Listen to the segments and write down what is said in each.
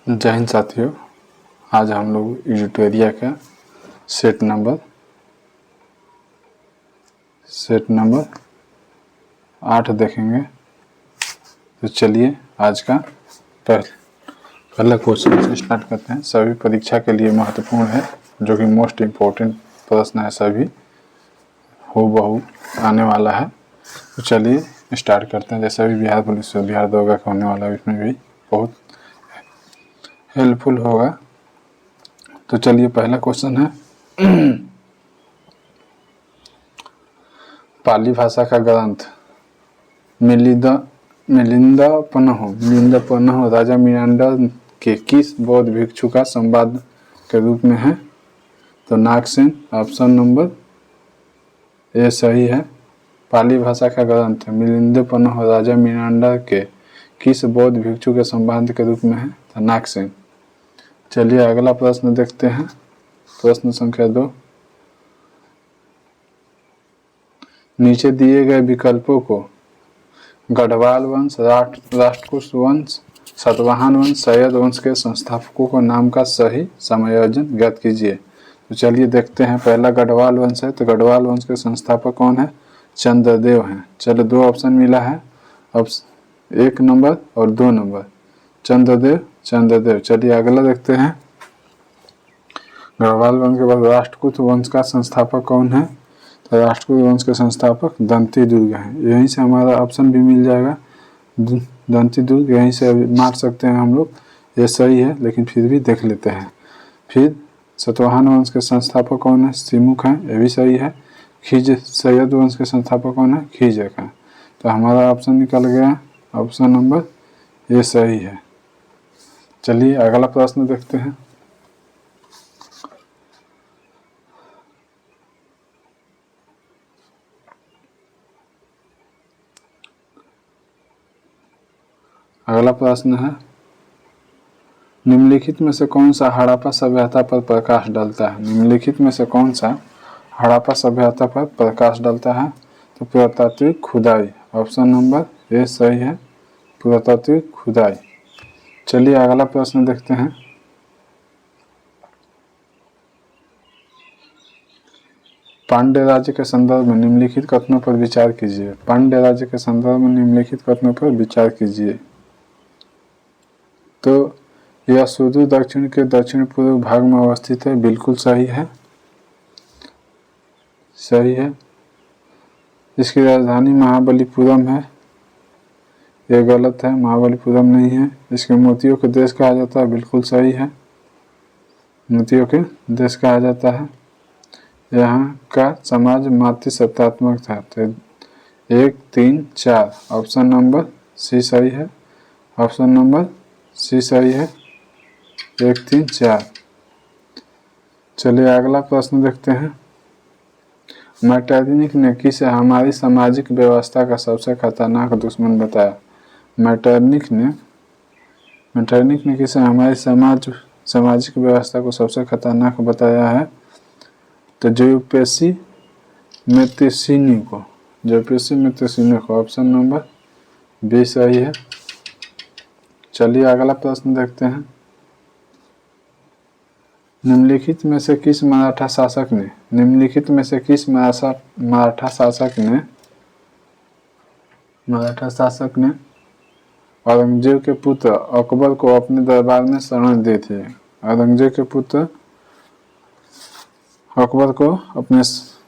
जय हिंद साथियों, आज हम लोग एडिटोरिया का सेट नंबर 8 देखेंगे। तो चलिए आज का पहला क्वेश्चन से स्टार्ट करते हैं। सभी परीक्षा के लिए महत्वपूर्ण है, जो कि मोस्ट इम्पोर्टेंट प्रश्न है, सभी हूबहू आने वाला है। तो चलिए स्टार्ट करते हैं। जैसे अभी बिहार पुलिस से बिहार दरोगा का होने वाला है, इसमें भी बहुत हेल्पफुल होगा। तो चलिए पहला क्वेश्चन है पाली भाषा का ग्रंथ मिलिंदपन्ह राजा मिरांडा के किस बौद्ध भिक्षु का संवाद के रूप में है? तो नागसेन। ऑप्शन नंबर ए सही है। पाली भाषा का ग्रंथ मिलिंदपन्ह राजा मिरांडा के किस बौद्ध भिक्षु के संवाद के रूप में है? तो नागसेन। चलिए अगला प्रश्न देखते हैं। प्रश्न संख्या 2। नीचे दिए गए विकल्पों को गढ़वाल वंश, राष्ट्रकूट वंश, सातवाहन वंश, सैयद वंश के संस्थापकों का नाम का सही समायोजन ज्ञात कीजिए। तो चलिए देखते हैं। पहला गढ़वाल वंश है, तो गढ़वाल वंश के संस्थापक कौन है? चंद्रदेव हैं। चलो 2 ऑप्शन मिला है, अब 1 नंबर और 2 नंबर। चंद्रदेव। चलिए अगला देखते हैं। गढ़वाल वंश के बाद राष्ट्रकूट वंश का संस्थापक कौन है? तो राष्ट्रकूट वंश के संस्थापक दंती दुर्ग हैं। यहीं से हमारा ऑप्शन भी मिल जाएगा, दंती दुर्ग। यहीं से मार सकते हैं हम लोग, ये सही है, लेकिन फिर भी देख लेते हैं। फिर सातवाहन वंश के संस्थापक कौन है? सिमुख हैं, ये भी सही है। सैयद वंश के संस्थापक कौन है? खिजक हैं। तो हमारा ऑप्शन निकल गया, ऑप्शन नंबर ये सही है। चलिए अगला प्रश्न देखते हैं। अगला प्रश्न है, निम्नलिखित में से कौन सा हड़प्पा सभ्यता पर प्रकाश डालता है? निम्नलिखित में से कौन सा हड़प्पा सभ्यता पर प्रकाश डालता है? तो पुरातात्विक खुदाई। ऑप्शन नंबर ए सही है, पुरातात्विक खुदाई। चलिए अगला प्रश्न देखते हैं। पांड्य राज्य के संदर्भ में निम्नलिखित कथनों पर विचार कीजिए। पांड्य राज्य के संदर्भ में निम्नलिखित कथनों पर विचार कीजिए। तो यह सुदूर दक्षिण के दक्षिण पूर्व भाग में अवस्थित है, बिल्कुल सही है, सही है। इसकी राजधानी महाबलीपुरम है, यह गलत है, महाबलीपुरम नहीं है। इसके मोतियों के देश कहा जाता है, बिल्कुल सही है, मोतियों के देश कहा जाता है। यहाँ का समाज मातृसत्तात्मक था। तो 1, 3, 4 ऑप्शन नंबर सी सही है, ऑप्शन नंबर सी सही है, 1, 3, 4। चलिए अगला प्रश्न देखते हैं। मैटरनिख ने किसे हमारी सामाजिक व्यवस्था का सबसे खतरनाक दुश्मन बताया? मैटरनिख ने किसे हमारी सामाजिक व्यवस्था को सबसे खतरनाक बताया है? तो जोपेसी मेत्तिसिनी को, ऑप्शन नंबर बी सही है। चलिए अगला प्रश्न देखते हैं। निम्नलिखित में से किस मराठा शासक ने औरंगजेब के पुत्र अकबर को अपने दरबार में शरण दी थी? औरंगजेब के पुत्र अकबर को अपने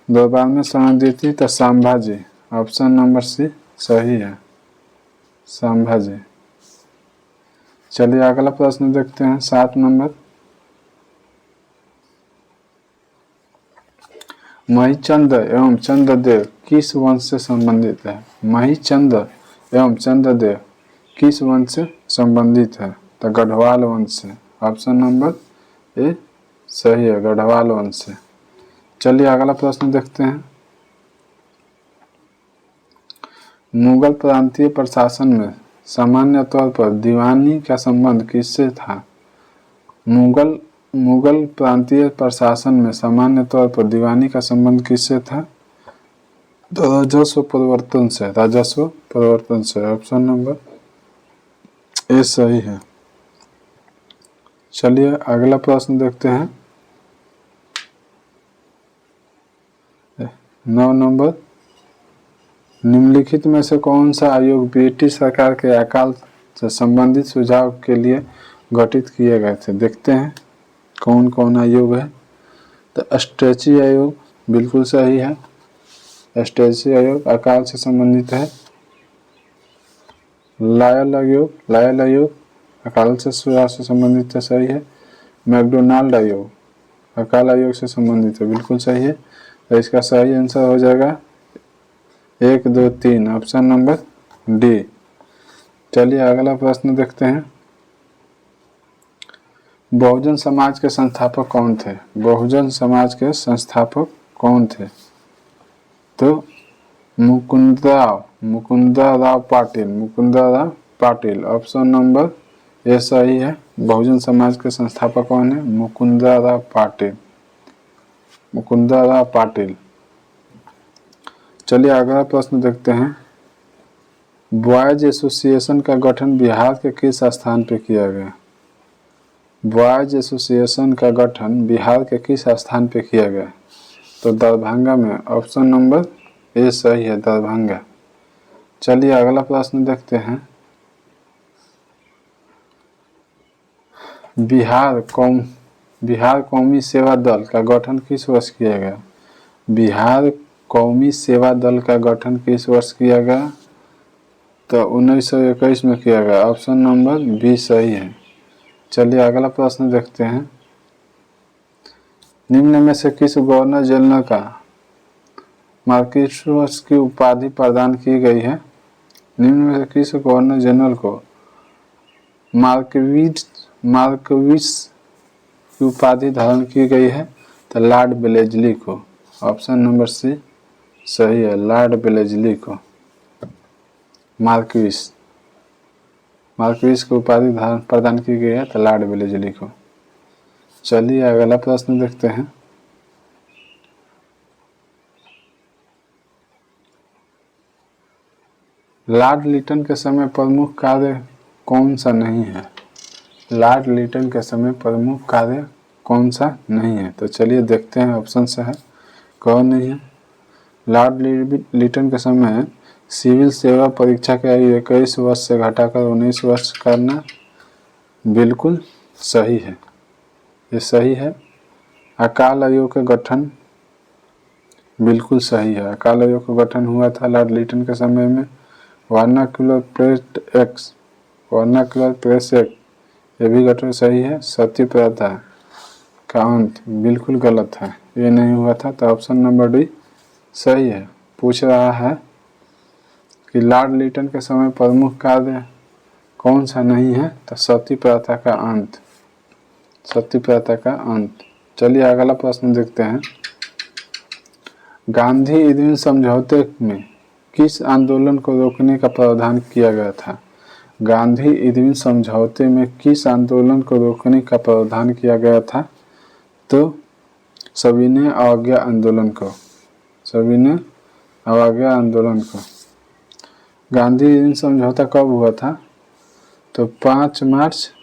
दरबार में शरण दी थी, तो संभाजी। ऑप्शन नंबर सी सही है, संभाजी। चलिए अगला प्रश्न देखते हैं, 7 नंबर। महिचंद्र एवं चंद्रदेव किस वंश से संबंधित है? महिचंद्र एवं चंद्रदेव किस वंश से संबंधित है? तो गढ़वाल वंश से। ऑप्शन नंबर ए सही है, गढ़वाल वंश से। चलिए अगला प्रश्न देखते हैं। मुगल प्रांतीय प्रशासन में सामान्य तौर पर दीवानी का संबंध किससे था? मुगल प्रांतीय प्रशासन में सामान्य तौर पर दीवानी का संबंध किससे था? तो राजस्व परिवर्तन से। ऑप्शन नंबर ए सही है। चलिए अगला प्रश्न देखते हैं। 9 नंबर, निम्नलिखित में से कौन सा आयोग ब्रिटिश सरकार के अकाल से संबंधित सुझाव के लिए गठित किए गए थे? देखते हैं कौन कौन आयोग है। तो स्ट्रेची आयोग बिल्कुल सही है, स्ट्रेची आयोग अकाल से संबंधित है। लायल आयोग अकाल से सुझाव से संबंधित है, सही है। मैकडोनाल्ड आयोग अकाल आयोग से संबंधित है, बिल्कुल सही है। तो इसका सही आंसर हो जाएगा 1, 2, 3, ऑप्शन नंबर डी। चलिए अगला प्रश्न देखते हैं। बहुजन समाज के संस्थापक कौन थे? बहुजन समाज के संस्थापक कौन थे? तो Mukundrao Patil, option number A सही है। बहुजन समाज के संस्थापक कौन है? मुकुंदराव पाटिल। चलिए अगला प्रश्न देखते हैं। बॉयज एसोसिएशन का गठन बिहार के किस स्थान पर किया गया? बॉयज एसोसिएशन का गठन बिहार के किस स्थान पर किया गया? तो दरभंगा में, ऑप्शन नंबर ए सही है, दरभंगा। चलिए अगला प्रश्न देखते हैं। बिहार कौमी सेवा दल का गठन किस वर्ष किया गया? बिहार कौमी सेवा दल का गठन किस वर्ष किया गया? तो 1921 में किया गया, ऑप्शन नंबर बी सही है। चलिए अगला प्रश्न देखते हैं। निम्न में से किस गवर्नर जनरल का मार्क्विस की उपाधि प्रदान की गई है? निम्न में से किस गवर्नर जनरल को मार्क्विस की उपाधि धारण की गई है? तो लॉर्ड वेलेस्ली को, ऑप्शन नंबर सी सही है, लॉर्ड वेलेस्ली को मार्क्विस की उपाधि प्रदान की गई है, तो लॉर्ड वेलेस्ली को। चलिए अगला प्रश्न देखते हैं। लॉर्ड लिटन के समय प्रमुख कार्य कौन सा नहीं है? लॉर्ड लिटन के समय प्रमुख कार्य कौन सा नहीं है? तो चलिए देखते हैं, ऑप्शन से है कौन नहीं है। लॉर्ड लिटन के समय सिविल सेवा परीक्षा की आयु 21 वर्ष से घटाकर 19 वर्ष करना, बिल्कुल सही है, ये सही है। अकाल आयोग का गठन बिल्कुल सही है, अकाल आयोग का गठन हुआ था लॉर्ड लिटन के समय में। वर्नाक्युलर प्रेस एक्ट ये भी गठन सही है। सती प्रथा का अंत बिल्कुल गलत है, ये नहीं हुआ था, तो ऑप्शन नंबर डी सही है। पूछ रहा है कि लॉर्ड लिटन के समय प्रमुख कार्य कौन सा नहीं है? तो सती प्रथा का अंत। चलिए अगला प्रश्न देखते हैं। गांधी इरविन समझौते में किस आंदोलन को रोकने का प्रावधान किया गया था? गांधी इरविन समझौते में किस आंदोलन को रोकने का प्रावधान किया गया था? तो सविनय अवज्ञा आंदोलन को। गांधी इरविन समझौता कब हुआ था? तो 5 मार्च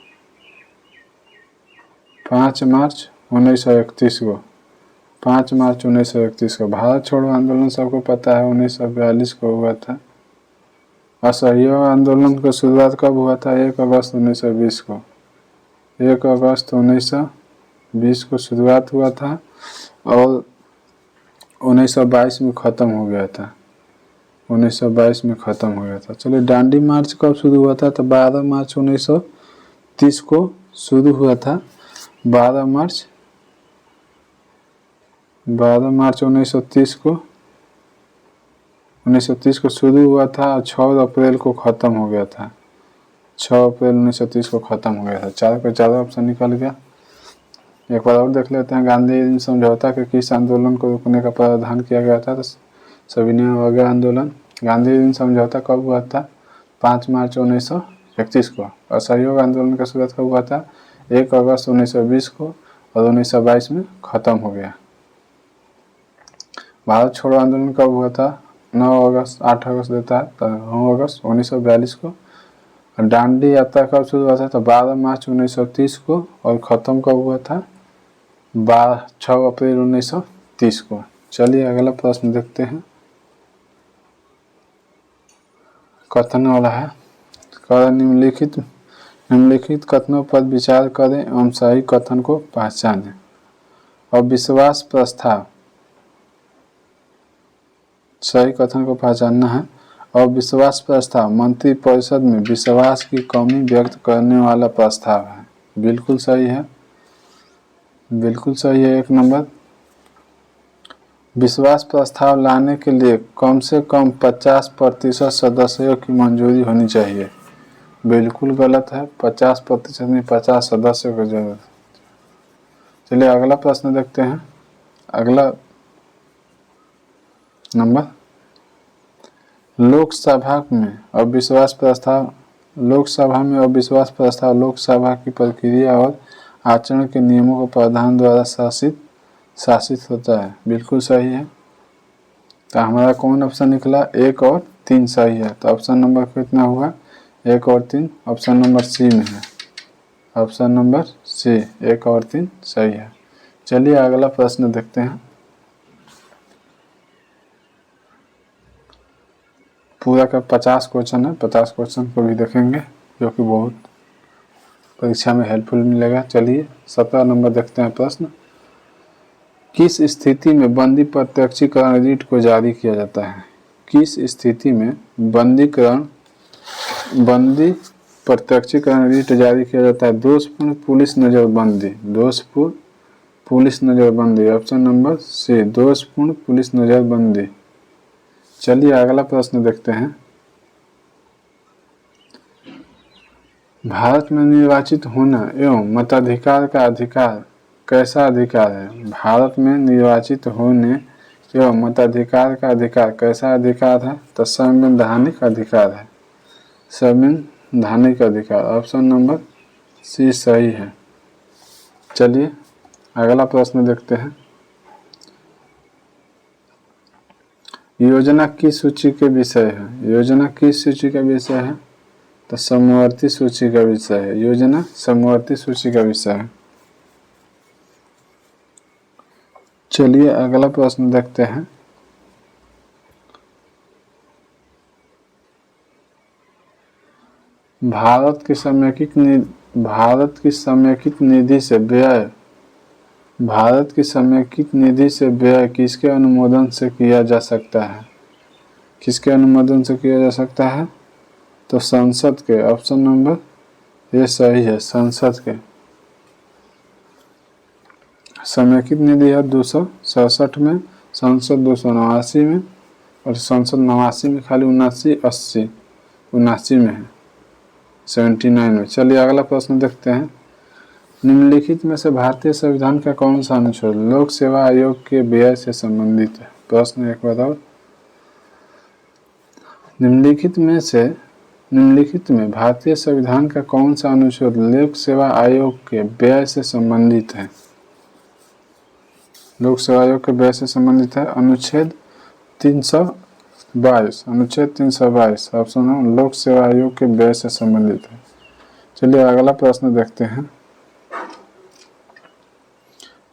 1931 को, 5 मार्च 1931 को। भारत छोड़ो आंदोलन सबको पता है 1942 को हुआ था। असहयोग आंदोलन की शुरुआत कब हुआ था? 1 अगस्त 1920 को, 1 अगस्त 1920 को शुरुआत हुआ था और 1922 में ख़त्म हो गया था, 1922 में ख़त्म हो गया था। चलिए दांडी मार्च कब शुरू हुआ था? तो 12 मार्च 1930 को शुरू हुआ था, 12 मार्च 1930 को शुरू हुआ था और 6 अप्रैल को ख़त्म हो गया था, 6 अप्रैल 1930 को ख़त्म हो गया था। 4 का 4 ऑप्शन निकल गया। एक बार और देख लेते हैं। गांधी समझौता के किस आंदोलन को रोकने का प्रावधान किया गया था? तो सविनय अवज्ञा आंदोलन। गांधी समझौता कब हुआ था? 5 मार्च 1931 को। असहयोग आंदोलन का शुरुआत कब हुआ था? 1 अगस्त 1920 को और 1922 में ख़त्म हो गया। भारत छोड़ो आंदोलन कब हुआ था? 8 अगस्त देता है, तो 9 अगस्त 1942 को। डांडी यात्रा कब शुरू हुआ था? तो 12 मार्च 1930 को, और ख़त्म कब हुआ था? 6 अप्रैल 1930 को। चलिए अगला प्रश्न देखते हैं। कथन वाला है, निम्नलिखित कथनों पर विचार करें एवं सही कथन को पहचानें। अविश्वास प्रस्ताव, सही कथन को पहचानना है। अविश्वास प्रस्ताव मंत्रिपरिषद में विश्वास की कमी व्यक्त करने वाला प्रस्ताव है। बिल्कुल सही है, बिल्कुल सही है, 1 नंबर। विश्वास प्रस्ताव लाने के लिए कम से कम 50% सदस्यों की मंजूरी होनी चाहिए। बिल्कुल गलत है, 50% नहीं, 50 सदस्यों की जरूरत। चलिए अगला प्रश्न देखते हैं। अगला नंबर, लोकसभा में अविश्वास प्रस्ताव लोकसभा की प्रक्रिया और आचरण के नियमों को प्रधान द्वारा शासित होता है। बिल्कुल सही है। तो हमारा कौन ऑप्शन निकला? 1 और 3 सही है। तो ऑप्शन नंबर कितना हुआ? 1 और 3 ऑप्शन नंबर सी में है। ऑप्शन नंबर सी 1 और 3 सही है। चलिए अगला प्रश्न देखते हैं। पूरा का 50 क्वेश्चन है, 50 क्वेश्चन को भी देखेंगे जो कि बहुत परीक्षा में हेल्पफुल मिलेगा। चलिए 17 नंबर देखते हैं प्रश्न। किस स्थिति में बंदी प्रत्यक्षीकरण रीट को जारी किया जाता है? किस स्थिति में बंदी प्रत्यक्षीकरण रीट जारी किया जाता है? दोषपूर्ण पुलिस नजरबंदी, दोषपूर्ण पुलिस नजरबंदी। ऑप्शन नंबर सी, दोषपूर्ण पुलिस नजरबंदी। चलिए अगला प्रश्न देखते हैं। भारत में निर्वाचित होना एवं मताधिकार का अधिकार कैसा अधिकार है? भारत में निर्वाचित होने एवं मताधिकार का अधिकार कैसा अधिकार है? तो संवैधानिक अधिकार है, संवैधानिक अधिकार। ऑप्शन नंबर सी सही है। चलिए अगला प्रश्न देखते हैं। योजना किस सूची के विषय है? योजना किस सूची का विषय है? तो समवर्ती सूची का विषय है। योजना समवर्ती सूची का विषय है। चलिए अगला प्रश्न देखते हैं। भारत की समेकित निधि से व्यय किसके अनुमोदन से किया जा सकता है? किसके अनुमोदन से किया जा सकता है? तो संसद के। ऑप्शन नंबर ये सही है, संसद के। समेकित निधि है 267 में, संसद 289 में, और संसद 89 में, खाली 79 में है, 79 में। चलिए अगला प्रश्न देखते हैं। निम्नलिखित में से भारतीय संविधान का कौन सा अनुच्छेद लोक सेवा आयोग के व्यय से संबंधित है? प्रश्न एक बार और। निम्नलिखित में भारतीय संविधान का कौन सा अनुच्छेद लोक सेवा आयोग के व्यय से संबंधित है? लोक सेवा आयोग के व्यय से संबंधित है अनुच्छेद 322। अनुच्छेद 322 ऑप्शन है, लोक सेवा आयोग के व्यय से संबंधित है। चलिए अगला प्रश्न देखते हैं।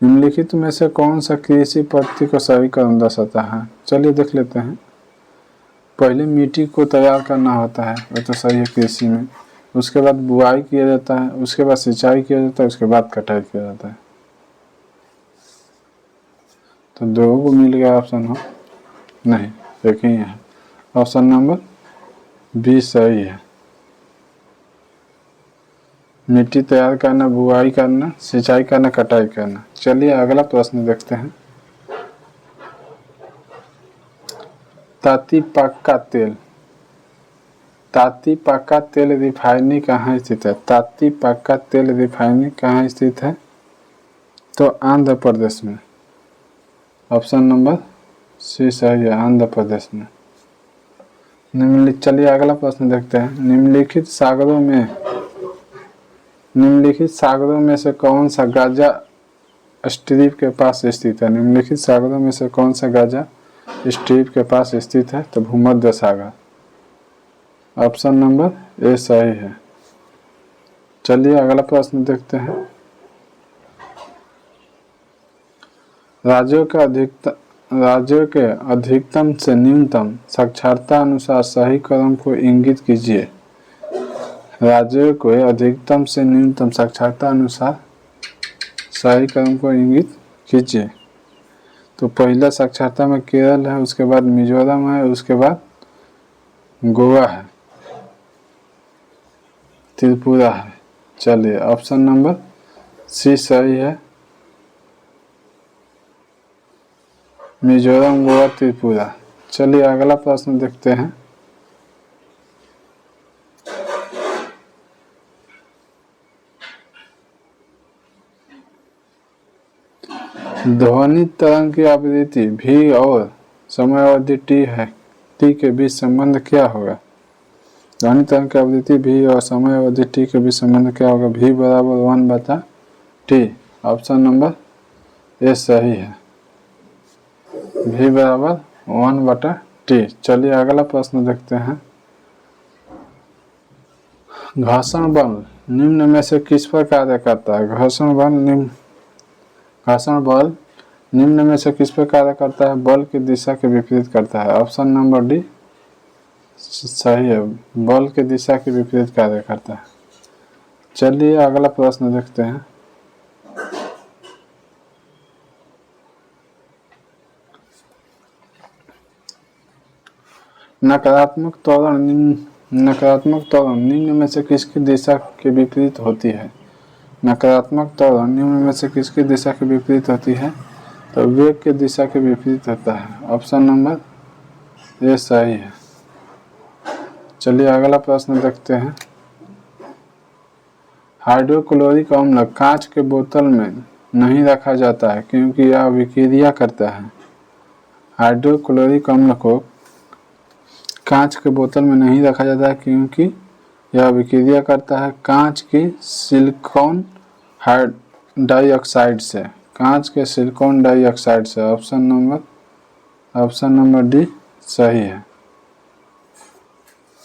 निम्नलिखित में से कौन सा कृषि पद्धति को सही दर्शाता है? चलिए देख लेते हैं। पहले मिट्टी को तैयार करना होता है, वो तो सही है कृषि में। उसके बाद बुआई किया जाता है, उसके बाद सिंचाई किया जाता है, उसके बाद कटाई किया जाता है। तो 2 को मिल गया ऑप्शन हो नहीं, एक ही है। ऑप्शन नंबर बी सही है। मिट्टी तैयार करना, बुआई करना, सिंचाई करना, कटाई करना। चलिए अगला प्रश्न देखते हैं। ताती पाका तेल रिफाइनरी कहाँ स्थित है? ताती पाका तेल रिफाइनरी कहाँ स्थित है? तो आंध्र प्रदेश में। ऑप्शन नंबर सी सही है, आंध्र प्रदेश में। चलिए अगला प्रश्न देखते हैं। निम्नलिखित सागरों में से कौन सा गाजा स्ट्रीप के पास स्थित है? निम्नलिखित सागरों में से कौन सा गाजा स्ट्रीप के पास स्थित है? तो भूमध्य सागर। ऑप्शन नंबर ए सही है। चलिए अगला प्रश्न देखते हैं। राज्यों के अधिकतम से न्यूनतम साक्षरता अनुसार सही कदम को इंगित कीजिए। राज्यों के अधिकतम से न्यूनतम साक्षरता अनुसार सही कदम को इंगित कीजिए। तो पहला साक्षरता में केरल है, उसके बाद मिजोरम है, उसके बाद गोवा है, त्रिपुरा है। चलिए ऑप्शन नंबर सी सही है, मिजोरम, गोवा, त्रिपुरा। चलिए अगला प्रश्न देखते हैं। ध्वनि तरंग की आवृत्ति भी और समयावधि टी के बीच संबंध क्या होगा? ध्वनि तरंग की आवृत्ति भी और समयावधि टी के बीच संबंध क्या होगा? भी बराबर 1/t। ऑप्शन नंबर ए सही है, भी बराबर 1/t। चलिए अगला प्रश्न देखते हैं। घर्षण बल निम्न में से किस पर कार्य करता है? घर्षण बल निम्न में से किस पर कार्य करता है? बल की दिशा के विपरीत करता है। ऑप्शन नंबर डी सही है, बल की दिशा के विपरीत कार्य करता है। चलिए अगला प्रश्न देखते हैं। नकारात्मक त्वरण निम्न में से किसकी दिशा के विपरीत होती है? नकारात्मक त्वरण निम्न में से किसकी दिशा के विपरीत होती है? तो वेग के दिशा के विपरीत होता है। ऑप्शन नंबर ए सही है। चलिए अगला प्रश्न देखते हैं। हाइड्रोक्लोरिक अम्ल कांच के बोतल में नहीं रखा जाता है क्योंकि यह अभिक्रिया करता है। हाइड्रोक्लोरिक अम्ल को कांच के बोतल में नहीं रखा जाता है क्योंकि यह अभिक्रिया करता है कांच की सिलिकॉन डाइऑक्साइड से। कांच के सिलिकॉन डाइऑक्साइड से। ऑप्शन नंबर डी सही है।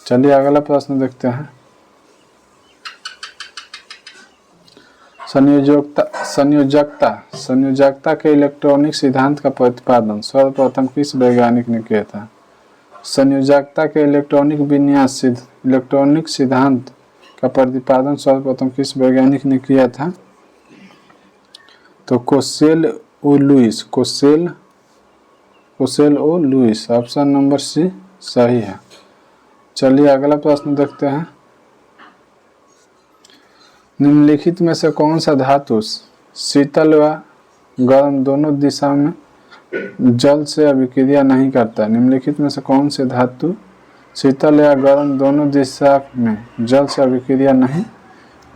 चलिए अगला प्रश्न देखते हैं। संयोजकता के इलेक्ट्रॉनिक सिद्धांत का प्रतिपादन सर्वप्रथम किस वैज्ञानिक ने किया था? संयोजकता के इलेक्ट्रॉनिक सिद्धांत का प्रतिपादन सर्वप्रथम किस वैज्ञानिक ने किया था? तो कोसेल ओ लुईस। ऑप्शन नंबर सी सही है। चलिए अगला प्रश्न देखते हैं। निम्नलिखित में से कौन सा धातु शीतल व गर्म दोनों दिशा में जल से अभिक्रिया नहीं करता? निम्नलिखित में से कौन से धातु शीतल या गर्म दोनों दिशा में जल से अभिक्रिया नहीं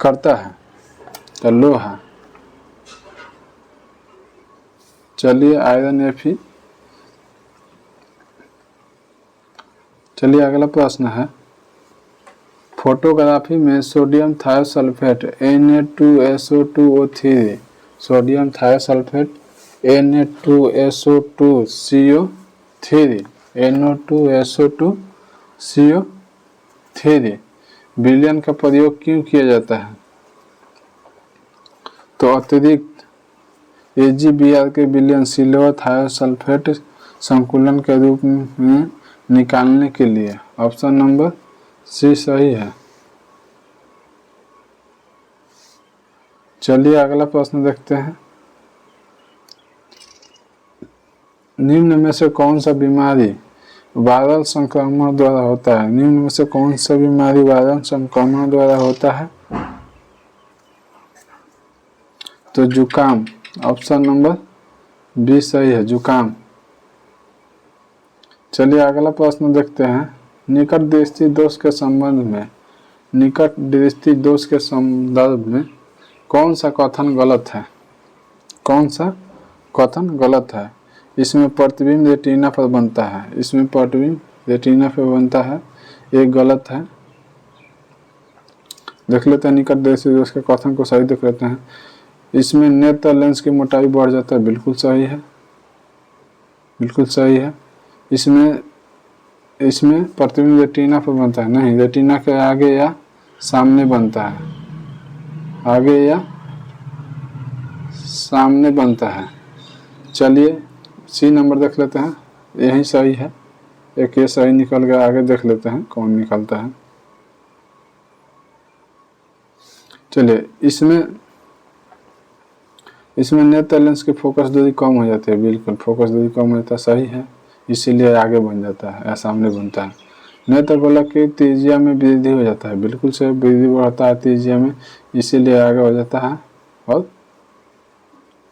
करता है? तो लोहा। चलिए आयरन Fe। चलिए अगला प्रश्न है। फोटोग्राफी में sodium thiosulphate Na2SO2O3 sodium thiosulphate Na2SO2CO3 NO2SO2CO3 विलयन का प्रयोग क्यों किया जाता है? तो अतिरिक्त AgBr के विलयन सिल्वर थायोसल्फेट संकुलन के रूप में निकालने के लिए। ऑप्शन नंबर सी सही है। चलिए अगला प्रश्न देखते हैं। निम्न में से कौन सा बीमारी वायरल संक्रमण द्वारा होता है? निम्न में से कौन सा बीमारी वायरल संक्रमण द्वारा होता है? तो जुकाम। ऑप्शन नंबर बी सही है, जुकाम। चलिए अगला प्रश्न देखते हैं। निकट दृष्टि दोष के संदर्भ में कौन सा कथन गलत है? कौन सा कथन गलत है? इसमें प्रतिबिंब रेटिना पर बनता है। इसमें प्रतिबिंब रेटिना पर बनता है, एक गलत है। देख लेते हैं निकट दृष्टि दोष के कथन को सही देख लेते हैं। इसमें नेत्र लेंस की मोटाई बढ़ जाता है, बिल्कुल सही है, बिल्कुल सही है। इसमें इसमें प्रतिबिंब रेटिना पर बनता है, नहीं, रेटिना के आगे या सामने बनता है, आगे या सामने बनता है। चलिए सी नंबर देख लेते हैं, यही सही है, एक ये सही निकल गया, आगे देख लेते हैं कौन निकलता है। चलिए इसमें नेत्र लेंस की फोकस दूरी कम हो जाती है, बिल्कुल फोकस दूरी कम हो जाता है, सही है, इसीलिए आगे बन जाता है या सामने बनता है। नेत्र गोलक की त्रिज्या में वृद्धि हो जाता है, बिल्कुल से वृद्धि बढ़ता है त्रिज्या में, इसीलिए आगे हो जाता है और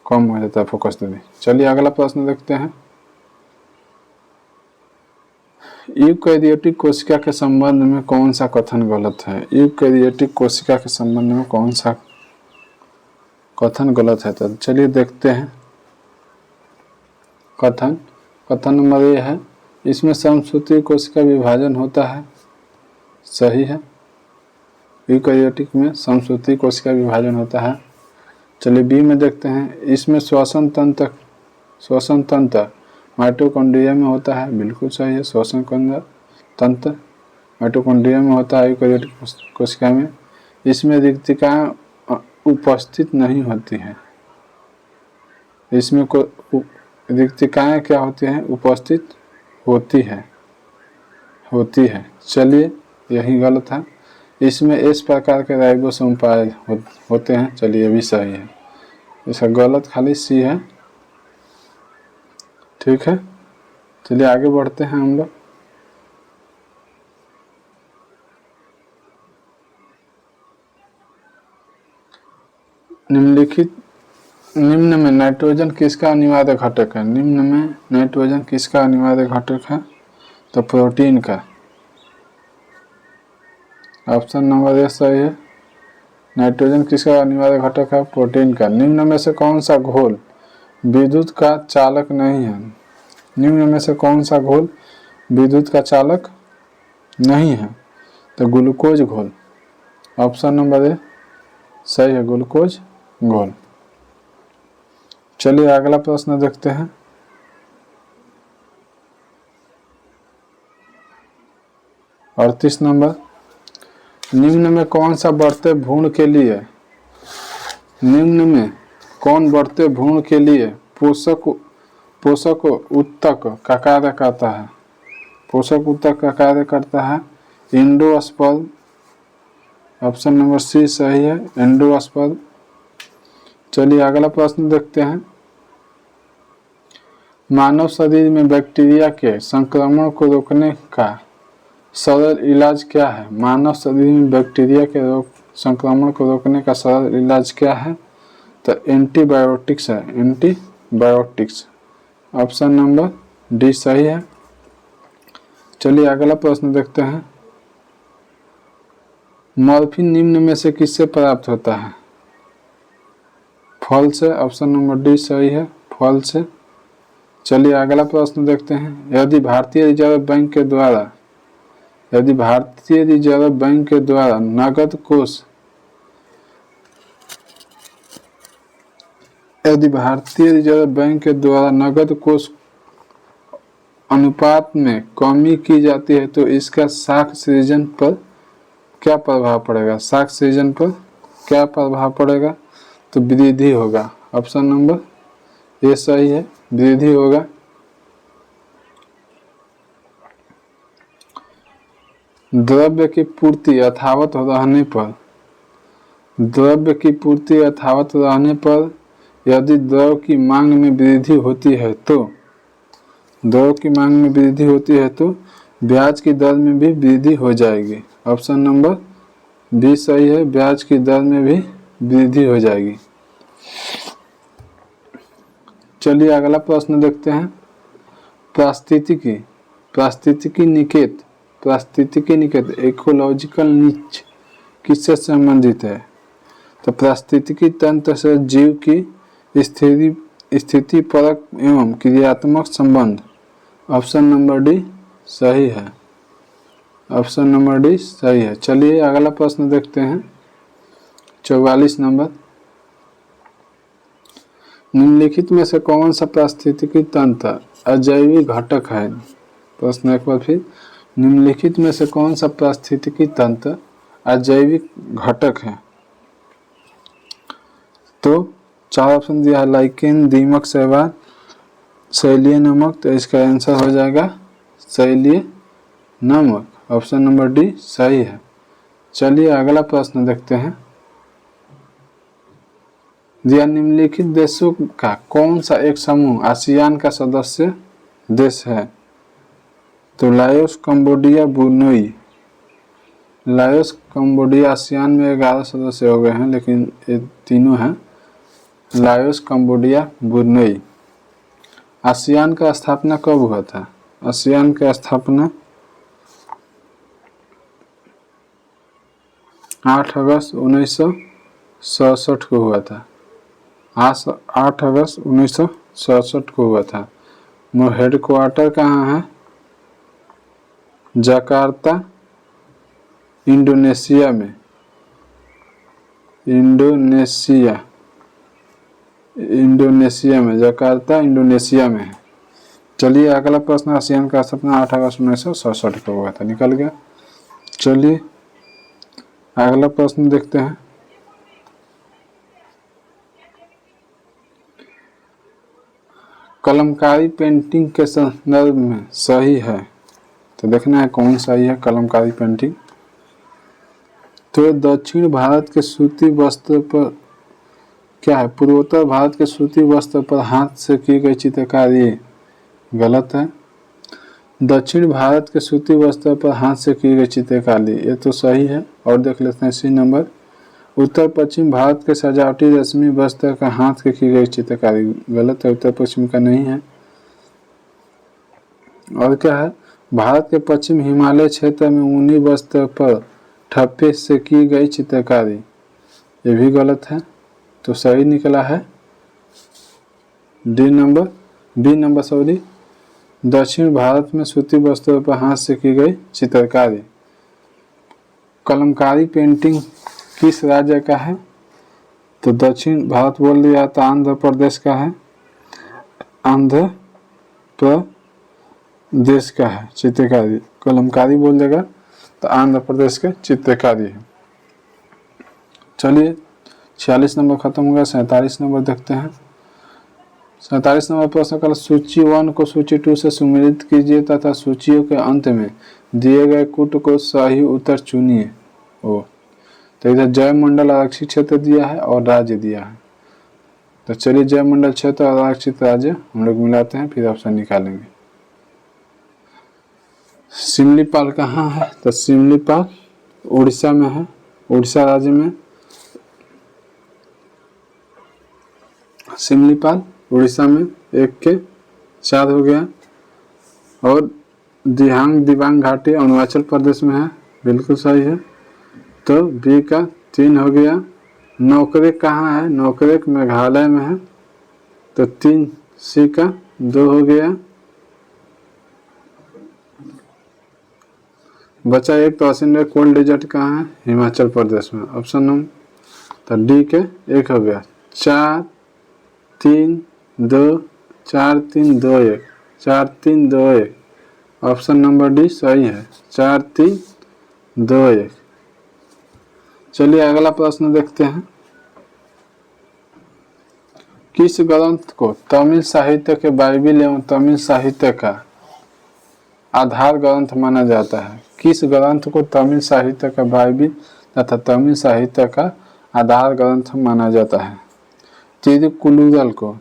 कम हो जाता है फोकस दूरी। चलिए अगला प्रश्न देखते हैं। यूकैरियोटिक कोशिका के संबंध में कौन सा कथन गलत है? यूकैरियोटिक कोशिका के संबंध में कौन सा कथन गलत है? तो चलिए देखते हैं। कथन नंबर ये है, इसमें समसूत्री कोशिका विभाजन होता है, सही है, यूकैरियोटिक में समसूत्री कोशिका विभाजन होता है। चलिए बी में देखते हैं, इसमें श्वसन तंत्र माइटोकॉन्ड्रिया में होता है, बिल्कुल सही है, श्वसन तंत्र माइटोकॉन्ड्रिया में होता है यूकैरियोटिक कोशिका में। इसमें रिक्तिकाएं उपस्थित नहीं होती हैं, इसमें रिक्तिकाएं क्या होती हैं? उपस्थित होती है। चलिए यही गलत है, इसमें इस प्रकार के राइबोसोम पाए होते हैं, चलिए भी सही है, इसका गलत खाली सी है, ठीक है। चलिए आगे बढ़ते हैं हम लोग। निम्न में नाइट्रोजन किसका अनिवार्य घटक है? निम्न में नाइट्रोजन किसका अनिवार्य घटक है? तो प्रोटीन का, ऑप्शन नंबर ए सही है, नाइट्रोजन किसका अनिवार्य घटक है? प्रोटीन का। निम्न में से कौन सा घोल विद्युत का चालक नहीं है? निम्न में से कौन सा घोल विद्युत का चालक नहीं है? तो ग्लूकोज घोल, ऑप्शन नंबर ए सही है, ग्लूकोज घोल। चलिए अगला प्रश्न देखते हैं। और 38 नंबर, निम्न में कौन सा बढ़ते भ्रूण के लिए, निम्न में कौन बढ़ते भ्रूण के लिए पोषक ऊतक का कार्य करता है? पोषक ऊतक का कार्य करता है एंडोस्पर्म, ऑप्शन नंबर सी सही है, एंडोस्पर्म। चलिए अगला प्रश्न देखते हैं। मानव शरीर में बैक्टीरिया के संक्रमण को रोकने का सरल इलाज क्या है? मानव शरीर में बैक्टीरिया के संक्रमण को रोकने का सरल इलाज क्या है? तो एंटीबायोटिक्स है, एंटीबायोटिक्स, ऑप्शन नंबर डी सही है। चलिए अगला प्रश्न देखते हैं। मॉर्फिन निम्न में से किससे प्राप्त होता है? फल से, ऑप्शन नंबर डी सही है, फल से। चलिए अगला प्रश्न देखते हैं। यदि भारतीय रिजर्व बैंक के द्वारा नगद कोष, यदि भारतीय रिजर्व बैंक के द्वारा नगद कोष अनुपात में कमी की जाती है तो इसका साख सृजन पर क्या प्रभाव पड़ेगा? साख सृजन पर क्या प्रभाव पड़ेगा? तो वृद्धि होगा, ऑप्शन नंबर ए सही है, वृद्धि होगा। द्रव्य की पूर्ति यथावत रहने पर यदि द्रव की मांग में वृद्धि होती है तो ब्याज की दर में भी वृद्धि हो जाएगी, ऑप्शन नंबर बी सही है, ब्याज की दर में भी वृद्धि हो जाएगी। चलिए अगला प्रश्न देखते हैं। पारिस्थितिकी निकेत इकोलॉजिकल नीच किससे संबंधित है? तो पारिस्थितिकी तंत्र से जीव की स्थिति परक एवं क्रियात्मक संबंध, ऑप्शन नंबर डी सही है, ऑप्शन नंबर डी सही है। चलिए अगला प्रश्न देखते हैं। 44 नंबर, निम्नलिखित में से कौन सा पारिस्थितिकी तंत्र अजैविक घटक है? प्रश्न एक बार फिर, निम्नलिखित में से कौन सा पारिस्थितिकी तंत्र अजैविक घटक है? तो 4 ऑप्शन दिया है, लाइकेन, दीमक, शैवाल, शैलीय नमक। तो इसका आंसर हो जाएगा शैलीय नमक। ऑप्शन नंबर डी सही है। चलिए अगला प्रश्न देखते हैं। दिया निम्नलिखित देशों का कौन सा एक समूह आसियान का सदस्य देश है? तो Laos, Cambodia, Brunei. Laos, Cambodia ASEAN में 11 सदस्य हो गए हैं, लेकिन ये तीनों हैं लाओस, कंबोडिया, ब्रुनई। आसियान का स्थापना कब हुआ था? आसियान का स्थापना 8 अगस्त 1967 को हुआ था। 8 अगस्त 1967 को हुआ था। हेडक्वार्टर कहाँ है? जकार्ता, इंडोनेशिया में। इंडोनेशिया में, जकार्ता इंडोनेशिया में है। चलिए अगला प्रश्न। आसियान का स्थापना 8 अगस्त 1967 को हुआ था। निकल गया। चलिए अगला प्रश्न देखते हैं। कलमकारी पेंटिंग के संदर्भ में सही है? तो देखना है कौन सही है कलमकारी पेंटिंग। तो दक्षिण भारत के सूती वस्त्र पर क्या है? पूर्वोत्तर भारत के सूती वस्त्र पर हाथ से की गई चित्रकारी गलत है। दक्षिण भारत के सूती वस्त्र पर हाथ से की गई चित्रकारी ये तो सही है। और देख लेते हैं सी नंबर। उत्तर पश्चिम भारत के सजावटी रेशमी वस्त्र का हाथ से की गई चित्रकारी गलत है, उत्तर पश्चिम का नहीं है। और क्या है? भारत के पश्चिम हिमालय क्षेत्र में ऊनी वस्त्र पर ठप्पे से की गई चित्रकारी ये भी गलत है। तो सही निकला है बी नंबर सॉरी। दक्षिण भारत में सूती वस्त्रों पर हाथ से की गई चित्रकारी। कलमकारी पेंटिंग किस राज्य का है? तो दक्षिण भारत बोल दिया तो आंध्र प्रदेश का है। आंध्र प्रदेश का है चित्रकारी। कलमकारी बोल देगा तो आंध्र प्रदेश के चित्रकारी है। चलिए 46 नंबर खत्म हो गया। 47 नंबर देखते हैं। 47 नंबर प्रश्न का सूची 1 को सूची 2 से सुमेलित कीजिए तथा सूचियों के अंत में दिए गए कूट को सही उत्तर चुनिए। तो इधर जय मंडल आरक्षित क्षेत्र दिया है और राज्य दिया है। तो चलिए जय मंडल क्षेत्र और आरक्षित राज्य हम लोग मिलाते हैं, फिर ऑप्शन निकालेंगे। सिमलीपाल कहाँ है? तो सिमलीपाल उड़ीसा में है, उड़ीसा राज्य में। सिमलीपाल उड़ीसा में 1 के 4 हो गया। और दिबांग घाटी अरुणाचल प्रदेश में है, बिल्कुल सही है। तो बी का 3 हो गया। नौकरेक कहाँ है? नौकरेक मेघालय में है, तो 3 सी का 2 हो गया। बचा एक पैसेंजर कोल्ड डेजर्ट कहाँ है? हिमाचल प्रदेश में। ऑप्शन नंबर तो डी के 1 हो गया। 4 3 2 4 3 2 1 4 3 2 1। ऑप्शन नंबर डी सही है, 4 3 2 1। चलिए अगला प्रश्न देखते हैं। किस ग्रंथ को तमिल साहित्य के बाइबिल एवं तमिल साहित्य का आधार ग्रंथ माना जाता है? किस ग्रंथ को तमिल साहित्य का बाइबिल तथा तमिल साहित्य का आधार ग्रंथ माना जाता है? तिरुकुरुल को।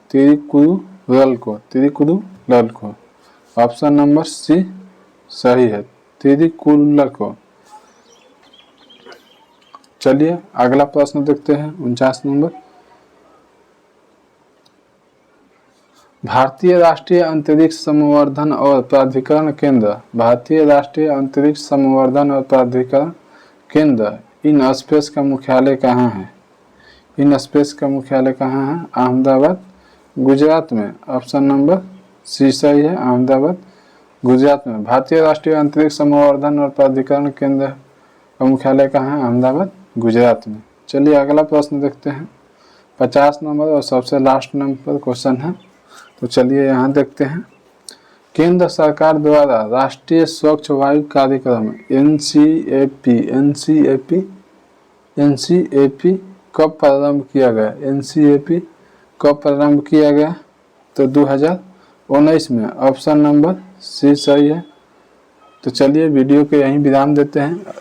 ऑप्शन नंबर सी सही है, तिरुकुरुल को। चलिए अगला प्रश्न देखते हैं। 49 नंबर। भारतीय राष्ट्रीय अंतरिक्ष संवर्धन और प्राधिकरण केंद्र, भारतीय राष्ट्रीय अंतरिक्ष संवर्धन और प्राधिकरण केंद्र इन स्पेस का मुख्यालय कहाँ है? इन स्पेस का मुख्यालय कहाँ है? अहमदाबाद गुजरात में। ऑप्शन नंबर सी सही है, अहमदाबाद गुजरात में। भारतीय राष्ट्रीय अंतरिक्ष संवर्धन और प्राधिकरण केंद्र का मुख्यालय कहाँ है? अहमदाबाद गुजरात में। चलिए अगला प्रश्न देखते हैं। 50 नंबर और सबसे लास्ट नंबर क्वेश्चन है, तो चलिए यहाँ देखते हैं। केंद्र सरकार द्वारा राष्ट्रीय स्वच्छ वायु कार्यक्रम एनसीएपी कब प्रारंभ किया गया? एनसीएपी कब प्रारंभ किया गया? तो 2019 में। ऑप्शन नंबर सी सही है। तो चलिए वीडियो के यहीं विराम देते हैं।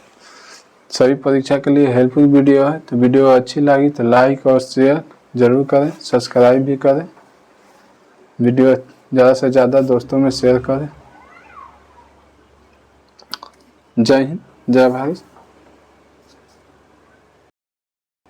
सभी परीक्षा के लिए हेल्पफुल वीडियो है, तो वीडियो अच्छी लगी तो लाइक और शेयर जरूर करें, सब्सक्राइब भी करें, वीडियो ज़्यादा से ज़्यादा दोस्तों में शेयर करें। जय हिंद, जय भारत।